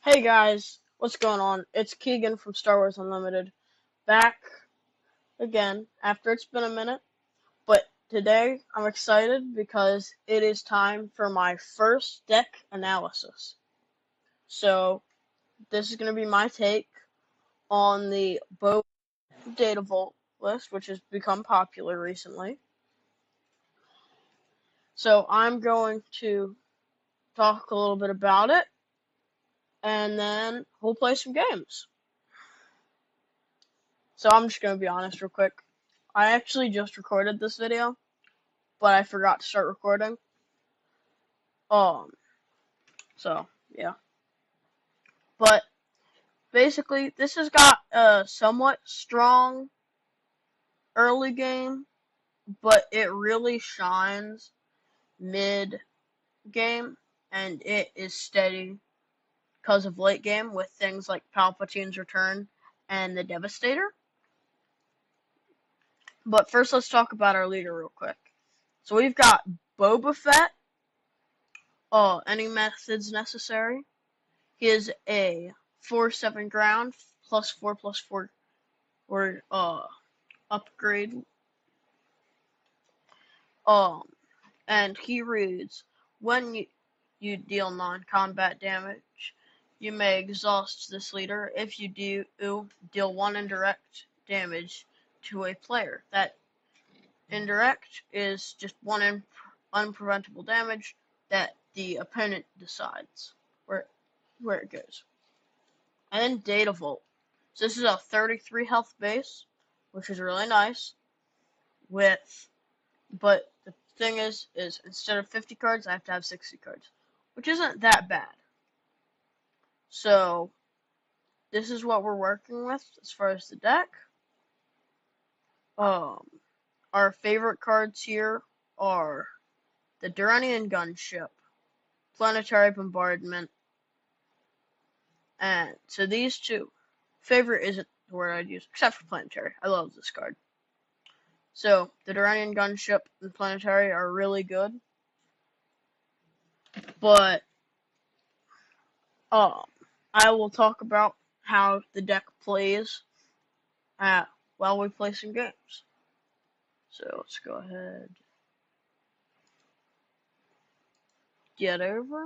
Hey guys, what's going on? It's Keegan from Star Wars Unlimited, back again after it's been a minute. But today I'm excited because it is time for my first deck analysis. So this is going to be my take on the Boba Data Vault list, which has become popular recently. So I'm going to talk a little bit about it, and then we'll play some games. So I'm just going to be honest real quick. I actually just recorded this video, but I forgot to start recording. Um, so yeah. But basically, this has got a somewhat strong early game, but it really shines mid game, and it is steady because of late game with things like Palpatine's Return and the Devastator. But first, let's talk about our leader real quick. So we've got Boba Fett. Any methods necessary. He is a 4/7 ground +4/+4 or upgrade. Um and he reads, when you deal non-combat damage, you may exhaust this leader. If you do, deal 1 indirect damage to a player. That indirect is just 1 unpreventable damage that the opponent decides where it goes. And then Data Vault. So this is a 33 health base, which is really nice. But the thing is instead of 50 cards, I have to have 60 cards, which isn't that bad. So this is what we're working with as far as the deck. Our favorite cards here are the Duranian Gunship, Planetary Bombardment, and so these two. Favorite isn't the word I'd use, except for Planetary. I love this card. So the Duranian Gunship and Planetary are really good, but um, I will talk about how the deck plays while we play some games. So let's go ahead, get over,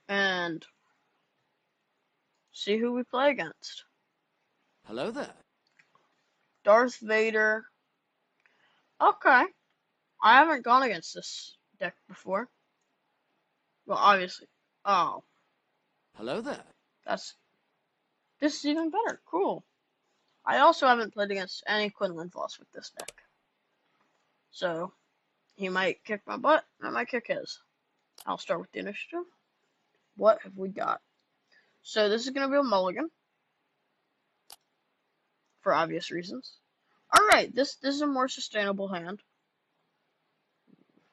and see who we play against. Hello there. Darth Vader. Okay, I haven't gone against this deck before. Well, obviously. Oh, Hello there. this is even better. Cool. I also haven't played against any Quinlan Voss with this deck. So, he might kick my butt, and I might kick his. I'll start with the initiative. What have we got? So, this is going to be a mulligan, for obvious reasons. Alright, this is a more sustainable hand.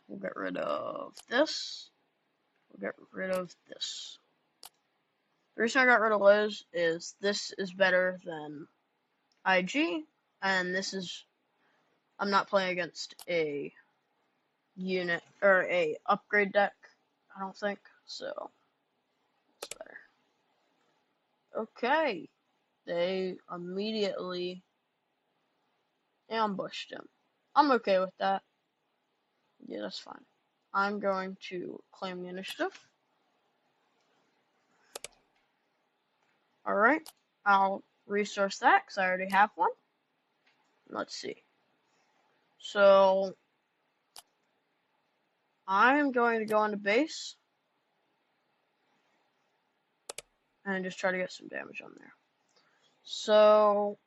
We'll get rid of this. We'll get rid of this. The reason I got rid of those is this is better than IG, and this is, I'm not playing against a unit or a upgrade deck, I don't think, so it's better. Okay, they immediately ambushed him. I'm okay with that. Yeah, that's fine. I'm going to claim the initiative. Alright, I'll resource that because I already have one. Let's see. So, I'm going to go into base and just try to get some damage on there. So,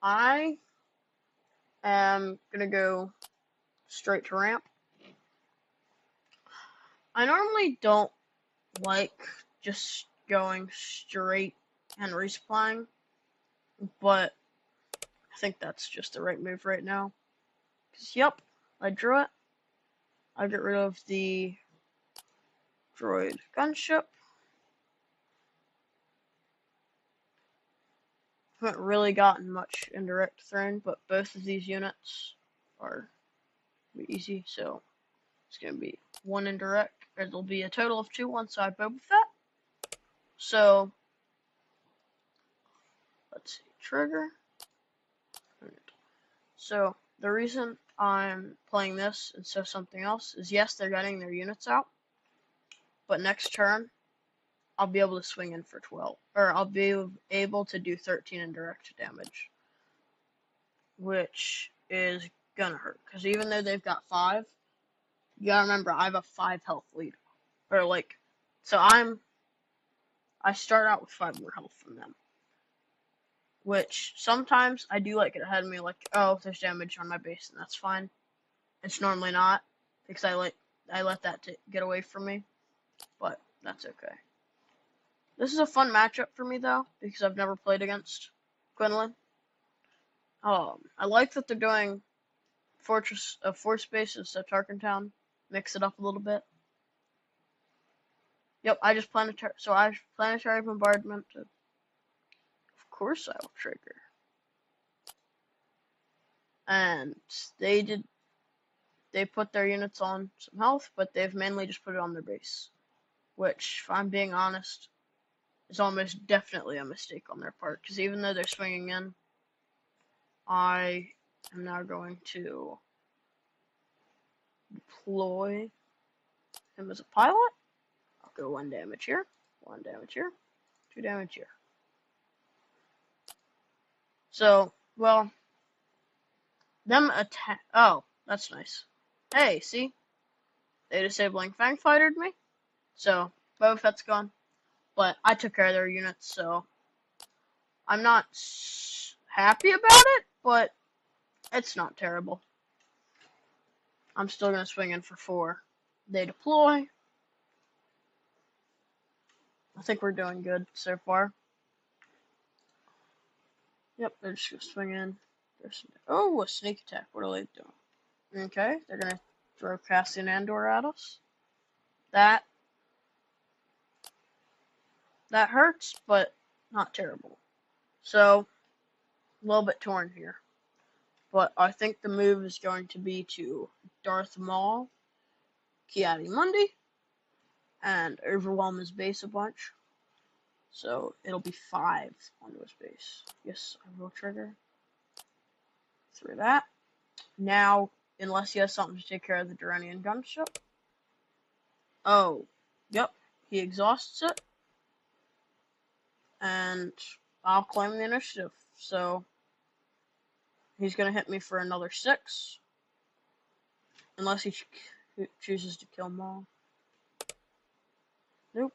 I am going to go straight to ramp. I normally don't like just going straight and resupplying, but I think that's just the right move right now. Because, yep, I drew it. I'll get rid of the droid gunship. Haven't really gotten much indirect thrown, but both of these units are easy, so It's going to be 1 indirect. It'll be a total of 2 one side Boba Fett. So, let's see. Trigger. So, the reason I'm playing this instead of something else is, yes, they're getting their units out. But next turn, I'll be able to swing in for 12. Or I'll be able to do 13 indirect damage. Which is gonna hurt. Because even though they've got 5, you gotta remember, I have a 5 health lead. Or like, so I start out with 5 more health from them. Which, sometimes I do like it ahead of me, like, oh, there's damage on my base, and that's fine. It's normally not, because I let that get away from me. But, that's okay. This is a fun matchup for me, though, because I've never played against Quinlan. I like that they're doing Force Base instead of Tarkentown. Mix it up a little bit. Yep, I just planetary bombardment. Of course I will trigger. And they put their units on some health, but they've mainly just put it on their base. Which, if I'm being honest, is almost definitely a mistake on their part. Because even though they're swinging in, I am now going to deploy him as a pilot. I'll go 1 damage here, 1 damage here, 2 damage here. So, well, them attack. Oh, that's nice. Hey, see? They disabling Fang Fightered me. So, Boba Fett's gone. But I took care of their units, so I'm not happy about it, but it's not terrible. I'm still going to swing in for 4. They deploy. I think we're doing good so far. Yep, they're just going to swing in. Oh, a sneak attack. What are they doing? Okay, they're going to throw Cassian Andor at us. That hurts, but not terrible. So, a little bit torn here. But I think the move is going to be to Darth Maul, Ki-Adi-Mundi, and overwhelm his base a bunch. So, it'll be 5 onto his base. Yes, I will trigger. Through that. Now, unless he has something to take care of the Duranian gunship. Oh, yep, he exhausts it. And I'll claim the initiative. So, he's going to hit me for another 6. Unless he chooses to kill Maul. Nope.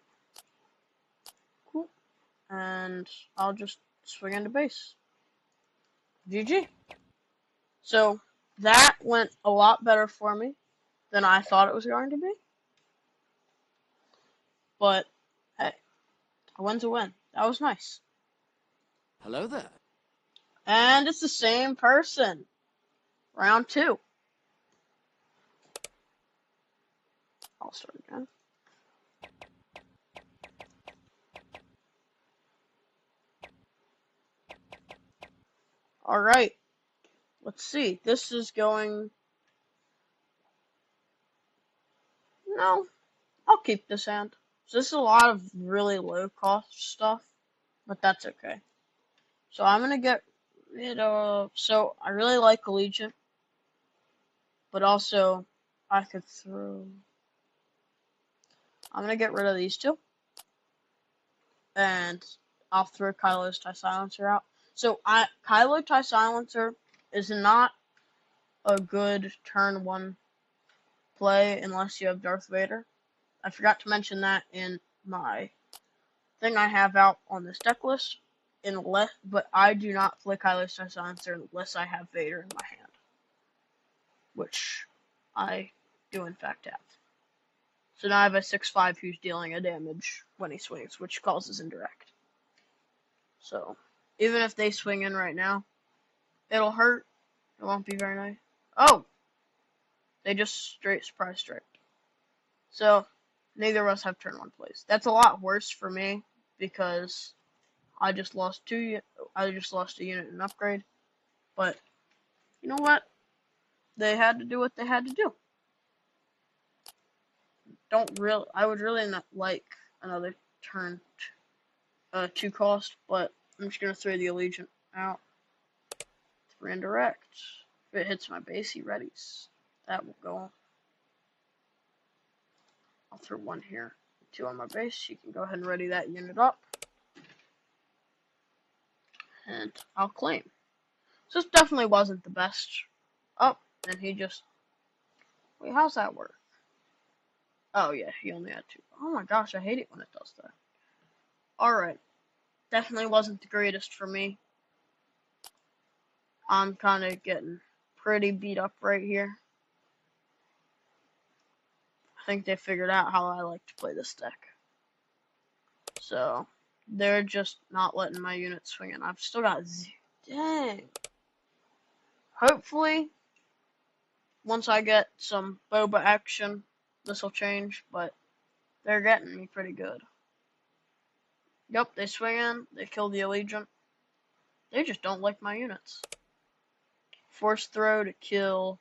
Cool. And I'll just swing into base. GG. So, that went a lot better for me than I thought it was going to be. But, hey, a win's a win. That was nice. Hello there. And it's the same person. Round 2. I'll start again. Alright. Let's see. This is going... No. I'll keep this hand. So this is a lot of really low cost stuff. But that's okay. So I'm going to get rid of... So I really like Allegiant. But also, I could throw... I'm going to get rid of these 2. And I'll throw Kylo's TIE Silencer out. So Kylo TIE Silencer is not a good turn 1 play unless you have Darth Vader. I forgot to mention that in my thing I have out on this deck list. But I do not play Kylo's TIE Silencer unless I have Vader in my hand. Which I do in fact have. So now I have a 6/5 who's dealing a damage when he swings, which causes indirect. So, even if they swing in right now, it'll hurt. It won't be very nice. Oh! They just straight surprise strike. So, neither of us have turn 1 plays. That's a lot worse for me, because I just lost a unit and an upgrade. But, you know what? They had to do what they had to do. I would really not like another turn 2 cost, but I'm just gonna throw the Allegiant out. 3 indirect. If it hits my base, he readies. That will go. I'll throw 1 here. 2 on my base. You can go ahead and ready that unit up. And I'll claim. So this definitely wasn't the best. Oh, and he just... Wait, how's that work? Oh yeah, he only had 2. Oh my gosh, I hate it when it does that. Alright. Definitely wasn't the greatest for me. I'm kind of getting pretty beat up right here. I think they figured out how I like to play this deck. So, they're just not letting my units swing in. I've still got dang. Hopefully, once I get some Boba action, this will change, but they're getting me pretty good. Yep, they swing in, they kill the Allegiant. They just don't like my units. Force throw to kill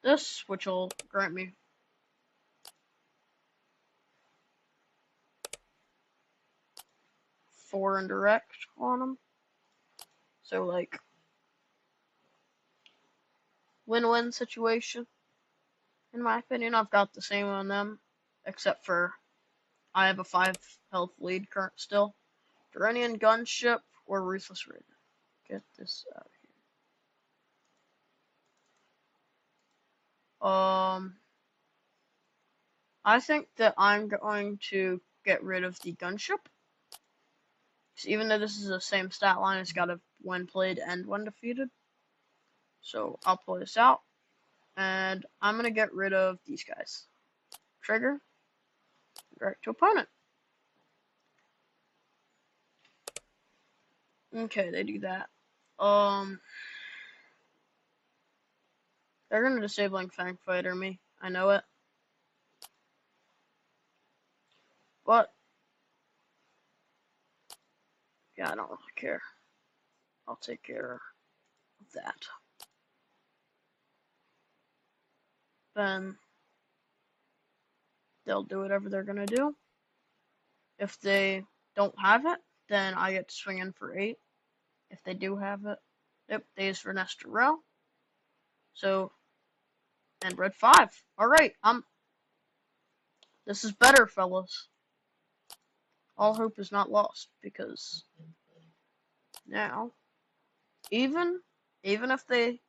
this, which will grant me 4 indirect on them. So, like, win-win situation. In my opinion, I've got the same on them, except for I have a 5 health lead current still. Duranian gunship or Ruthless Raider. Get this out of here. I think that I'm going to get rid of the gunship. Because even though this is the same stat line, it's got a when played and when defeated. So I'll pull this out. And I'm going to get rid of these guys. Trigger. Direct to opponent. Okay, they do that. They're going to disabling Fang Fighter me. I know it. But, yeah, I don't really care. I'll take care of that. Then, they'll do whatever they're going to do. If they don't have it, then I get to swing in for 8. If they do have it, yep, they use for Nestor Row. So, and red 5. Alright, this is better, fellas. All hope is not lost, because now, even if they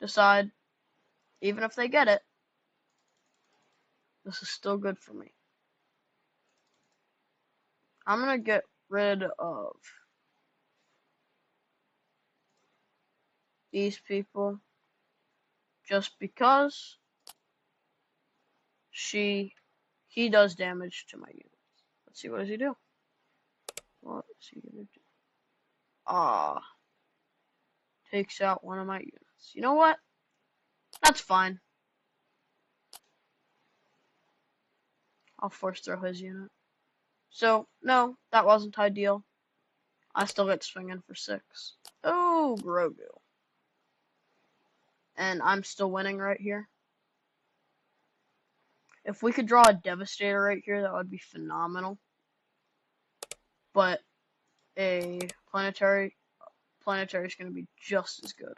decide, even if they get it, this is still good for me. I'm gonna get rid of these people just because he does damage to my units. Let's see, what does he do? What is he gonna do? Takes out one of my units. You know what? That's fine. I'll force throw his unit. So, no, that wasn't ideal. I still get to swing in for 6. Oh, Grogu. And I'm still winning right here. If we could draw a Devastator right here, that would be phenomenal. But a planetary is going to be just as good.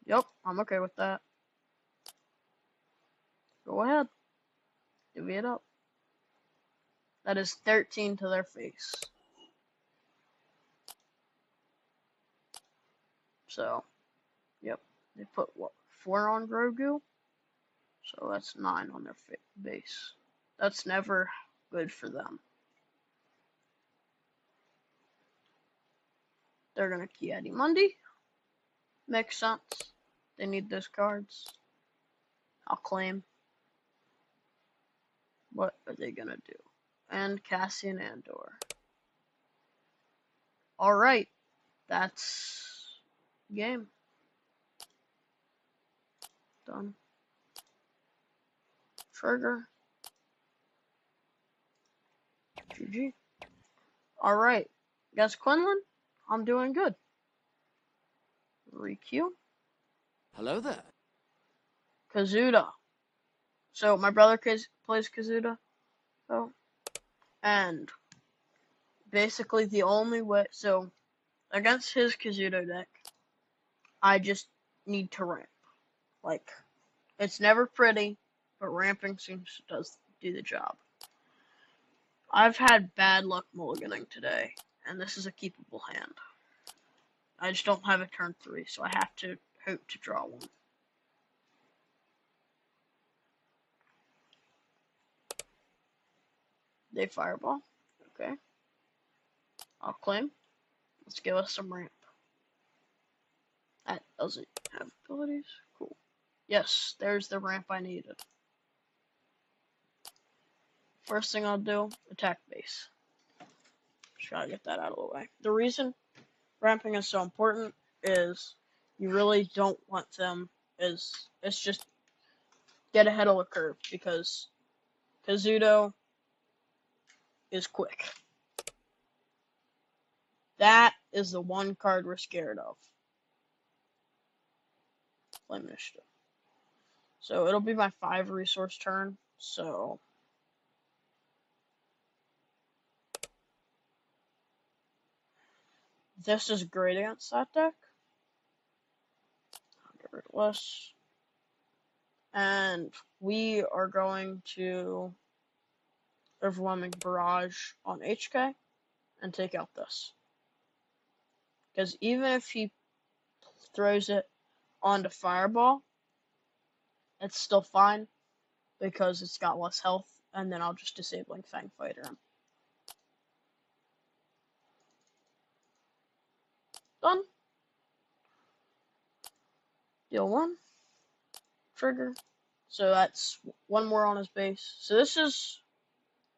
Yep, I'm okay with that. Go ahead. Divvy it up. That is 13 to their face. So, yep. They put, what, 4 on Grogu? So that's 9 on their base. That's never good for them. They're going to Ki-Adi Mundi. Makes sense. They need those cards. I'll claim. What are they going to do? And Cassian Andor. Alright. That's game. Done. Trigger. GG. Alright. Guess Quinlan? I'm doing good. Re-queue. Hello there. Kazuda. So my brother plays Kazuda. So, and basically the only way, so against his Kazuda deck, I just need to ramp. Like, it's never pretty, but ramping seems does do the job. I've had bad luck mulliganing today, and this is a keepable hand. I just don't have a turn 3, so I have to hope to draw one. They fireball. Okay. I'll claim. Let's give us some ramp. That doesn't have abilities. Cool. Yes, there's the ramp I needed. First thing I'll do, attack base. Just gotta get that out of the way. The reason ramping is so important is you really don't want them it's just get ahead of the curve because Kazuto is quick. That is the one card we're scared of. Flame Initiative. So it'll be my 5 resource turn, so this is great against that deck. I'll get rid of less. And we are going to Overwhelming Barrage on HK and take out this. Because even if he throws it onto Fireball, it's still fine because it's got less health, and then I'll just Disabling Fang Fighter him. Done. Deal 1. Trigger. So that's 1 more on his base. So this is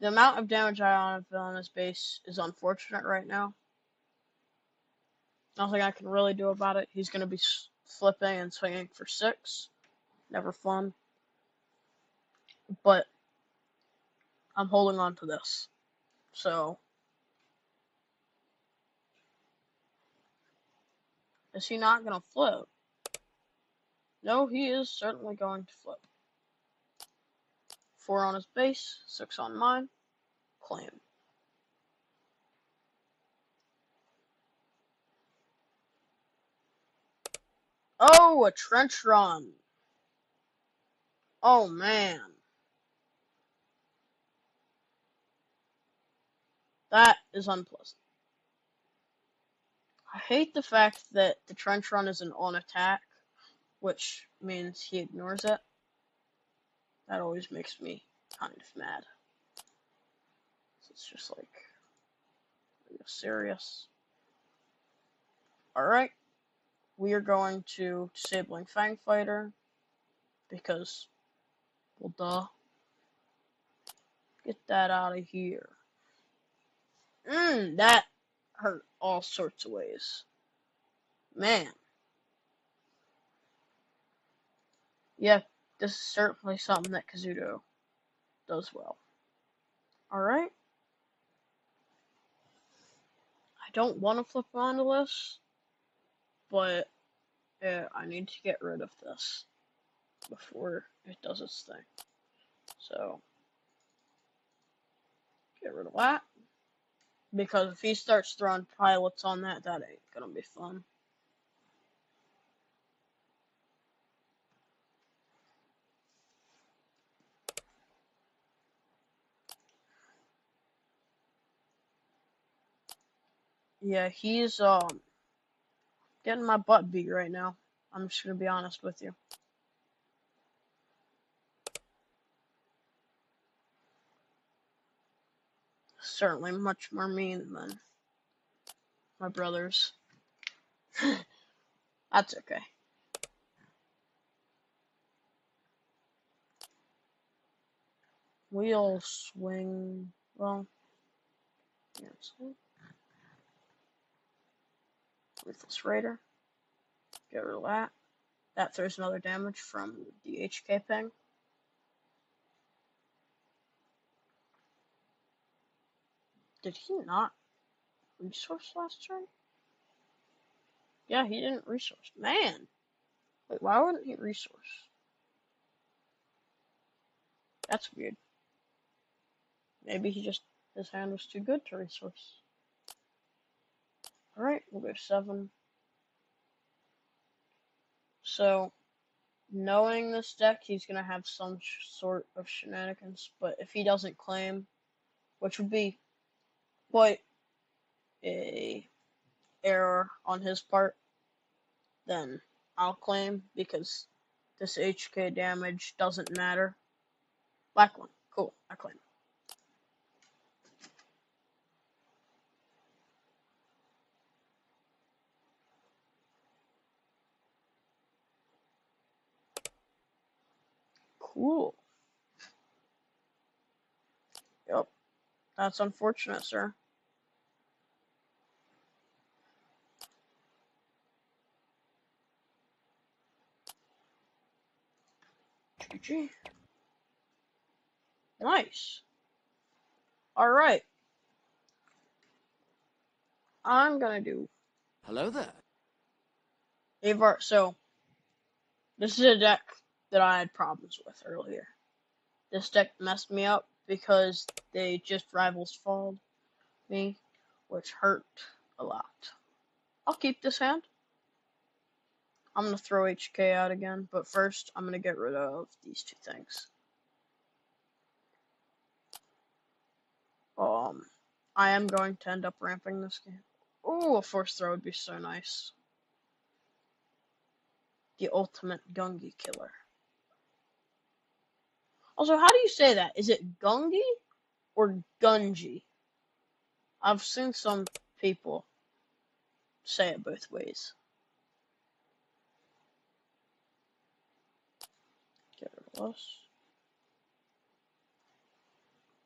the amount of damage I have on his base is unfortunate right now. Nothing I can really do about it. He's going to be flipping and swinging for 6. Never fun. But I'm holding on to this. So, is he not going to flip? No, he is certainly going to flip. 4 on his base, 6 on mine. Claim. Oh, a trench run. Oh, man. That is unpleasant. I hate the fact that the trench run is an on attack, which means he ignores it. That always makes me kind of mad. So it's just like, are you serious? Alright. We are going to Disabling Fang Fighter because, well, duh. Get that out of here. That hurt all sorts of ways. Man. Yeah, this is certainly something that Kazuto does well. Alright. I don't want to flip onto this, but I need to get rid of this before it does its thing. So, get rid of that. Because if he starts throwing pilots on that, that ain't gonna be fun. Yeah, he's getting my butt beat right now. I'm just gonna be honest with you. Certainly much more mean than my brothers. That's okay. We'll swing. Well, cancel. Ruthless Raider. Get rid of that. That throws another damage from the HK ping. Did he not resource last turn? Yeah, he didn't resource. Man! Wait, why wouldn't he resource? That's weird. Maybe his hand was too good to resource. Alright, we'll go 7. So, knowing this deck, he's going to have some sort of shenanigans, but if he doesn't claim, which would be quite a error on his part, then I'll claim, because this HK damage doesn't matter. Black one. Cool. I claim. Cool. Yep. That's unfortunate, sir. GG. Nice. Alright. I'm gonna do Hello there. Avar. So, this is a deck that I had problems with earlier. This deck messed me up because they just rivals falled me, which hurt a lot. I'll keep this hand. I'm gonna throw HK out again, but first I'm gonna get rid of these 2 things. I am going to end up ramping this game. Ooh, a force throw would be so nice. The ultimate Gungi killer. Also, how do you say that? Is it Gungi or Gungi? I've seen some people say it both ways. Get rid of this.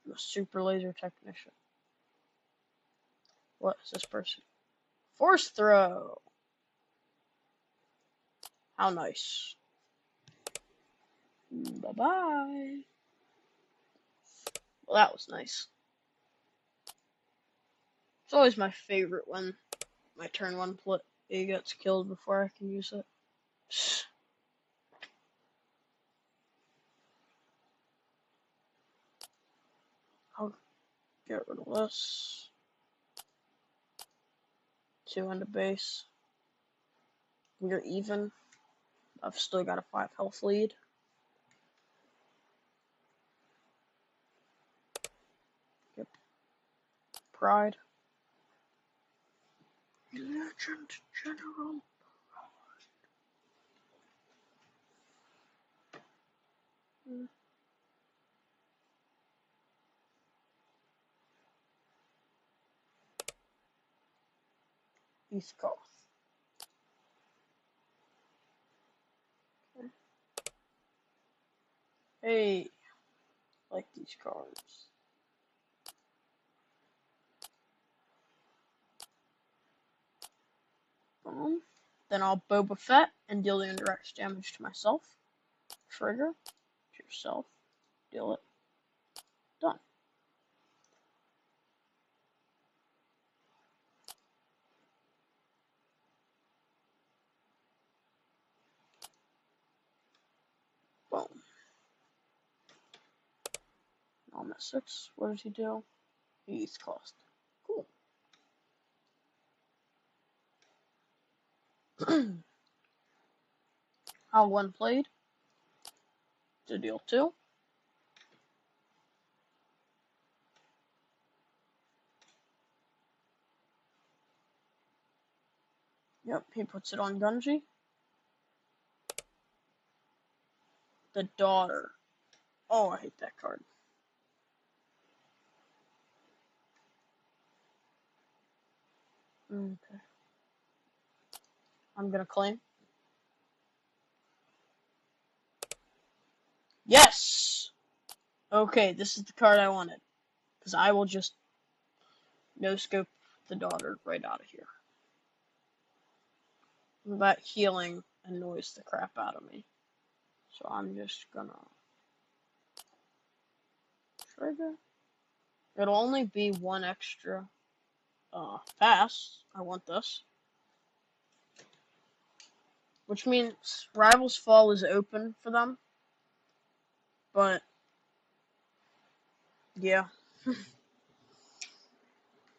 I'm a super laser technician. What is this person? Force throw. How nice. Bye-bye. Well, that was nice. It's always my favorite when my turn 1 play gets killed before I can use it. I'll get rid of this. 2 into base. We're even. I've still got a 5 health lead. Yep. Pride. Legend General. East Coast. Okay. Hey, I like these cards. Boom. Then I'll Boba Fett and deal the indirect damage to myself. Trigger. To yourself. Deal it. Done. Boom. I'm at 6. What does he do? East Coast. Cool. How 1 played. To deal 2. Yep, he puts it on Gunji. The daughter. Oh, I hate that card. Okay. I'm gonna claim. Yes! Okay, this is the card I wanted. Because I will just no-scope the daughter right out of here. That healing annoys the crap out of me. So I'm just gonna trigger. It'll only be 1 extra pass. I want this. which means Rivals Fall is open for them. But yeah,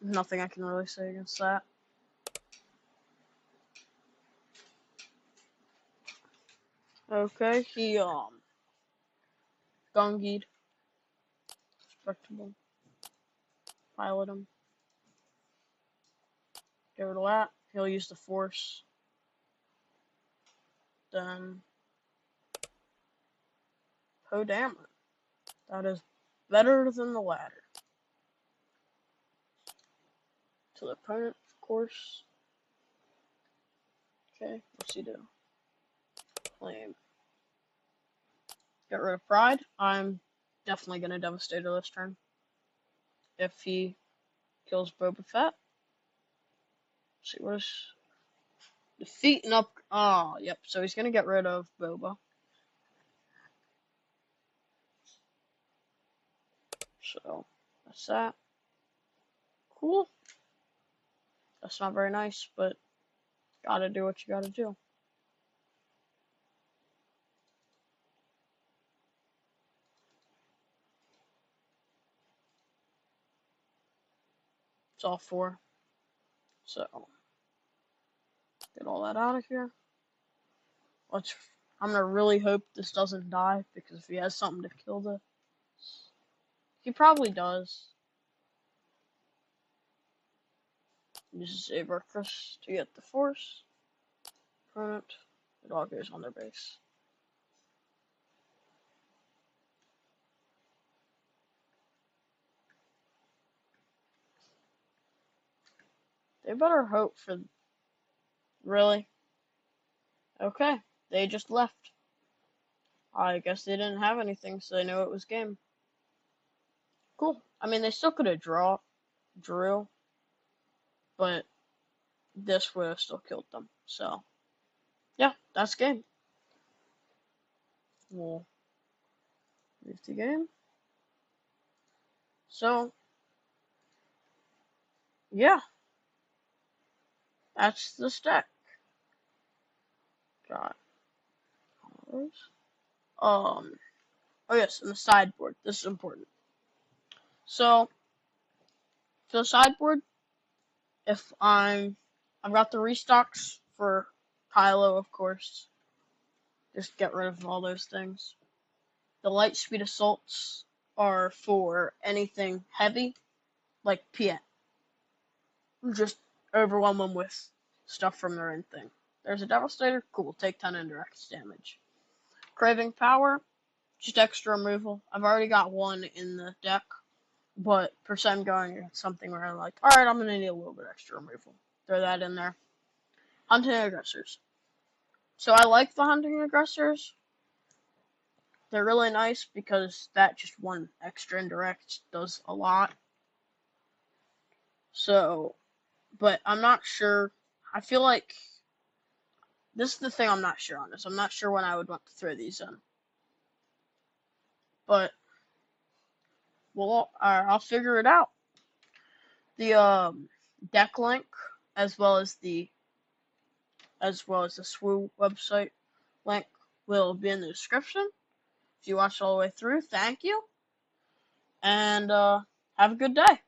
nothing I can really say against that. Okay, he Gungied. Respectable. Pilot him. Get rid of that. He'll use the Force. Then oh damn it. That is better than the ladder. To the opponent, of course. Okay, what's he do? Claim. Get rid of Pride. I'm definitely gonna devastate her this turn. If he kills Boba Fett. Let's see, what is defeat and up? Oh, yep. So he's gonna get rid of Boba. So that's that. Cool. That's not very nice, but gotta do what you gotta do. It's all 4. So get all that out of here. I'm gonna really hope this doesn't die, because if he has something to kill this, he probably does. Uses Saber Chris to get the Force. Opponent. It all goes on their base. They better hope for. Really? Okay. They just left. I guess they didn't have anything, so they knew it was game. Cool. I mean, they still could have drew, but this would have still killed them. So, yeah, that's game. We'll leave the game. So, yeah, that's the stack. Got those. Oh yes, and the sideboard. This is important. So, for the sideboard, if I've got the restocks for Kylo, of course. Just get rid of all those things. The light speed assaults are for anything heavy, like Piet. Just overwhelm them with stuff from their own thing. There's a Devastator, cool, take 10 indirect damage. Craving Power, just extra removal. I've already got one in the deck, but per se I'm going at something where I'm like, alright, I'm gonna need a little bit extra removal. Throw that in there. Hunting Aggressors. So I like the Hunting Aggressors. They're really nice because that just one extra indirect does a lot. So, but I'm not sure. I feel like this is the thing I'm not sure on this. I'm not sure when I would want to throw these in. But I'll figure it out. The deck link as well as the SWU website link will be in the description. If you watched all the way through, thank you. And have a good day.